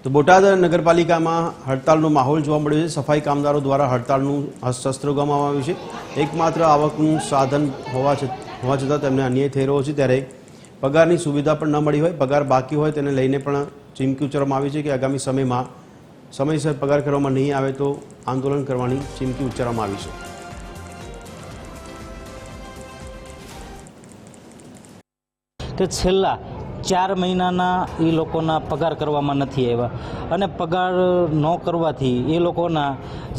તો બોટાદ નગરપાલિકામાં હડતાલનો માહોલ જોવા મળ્યો છે। સફાઈ કામદારો દ્વારા હડતાલનું શસ્ત્ર ઉગામવામાં આવ્યું છે। એકમાત્ર આવકનું સાધન હોવા છતાં તેમને અન્યાય થઈ રહ્યો છે। ત્યારે પગારની સુવિધા પણ ન મળી હોય, પગાર બાકી હોય તેને લઈને પણ ચીમકી ઉચ્ચારવામાં આવી છે કે આગામી સમયમાં સમયસર પગાર કરવામાં નહીં આવે તો આંદોલન કરવાની ચીમકી ઉચ્ચારવામાં આવી છે। કે છેલ્લા 4 મહિનાના એ લોકોના પગાર કરવામાં નથી આવ્યા અને પગાર ન કરવાથી એ લોકોના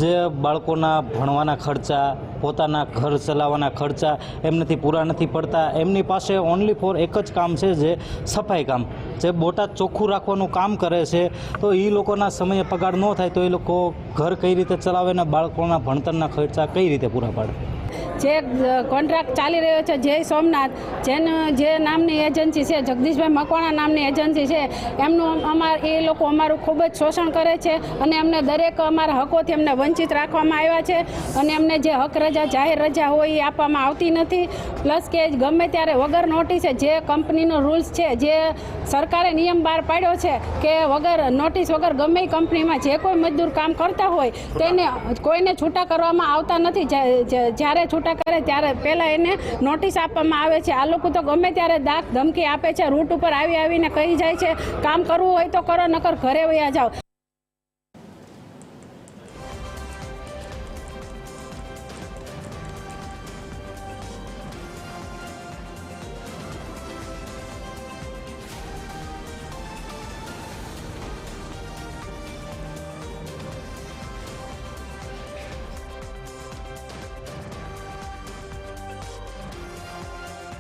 જે બાળકોના ભણવાના ખર્ચા, પોતાના ઘર ચલાવવાના ખર્ચા એમનાથી પૂરા નથી પડતા। એમની પાસે ઓનલી ફોર એક જ કામ છે, જે સફાઈ કામ, જે બોટાદ ચોખ્ખું રાખવાનું કામ કરે છે। તો એ લોકોના સમયે પગાર ન થાય તો એ લોકો ઘર કઈ રીતે ચલાવે ને બાળકોના ભણતરના ખર્ચા કઈ રીતે પૂરા પાડે। જે કોન્ટ્રાક્ટ ચાલી રહ્યો છે જય સોમનાથ, જે નામની એજન્સી છે, જગદીશભાઈ મકવાણા નામની એજન્સી છે, એમનું એ લોકો અમારું ખૂબ જ શોષણ કરે છે અને અમને દરેક અમારા હકોથી અમને વંચિત રાખવામાં આવ્યા છે અને અમને જે હક રજા, જાહેર રજા હોય એ આપવામાં આવતી નથી। પ્લસ કે ગમે ત્યારે વગર નોટિસે, જે કંપનીનો રૂલ્સ છે, જે સરકારે નિયમ બહાર પાડ્યો છે કે વગર નોટિસ વગર ગમે એ કંપનીમાં જે કોઈ મજદૂર કામ કરતા હોય તેને કોઈને છૂટા કરવામાં આવતા નથી। જ્યારે છૂટા કરે ત્યારે પહેલાં એને નોટિસ આપવામાં આવે છે। આ લોકો તો ગમે ત્યારે દાખ ધમકી આપે છે, રૂટ ઉપર આવીને કહી જાય છે કામ કરવું હોય તો કરો, નકર ઘરે વયા જાઓ।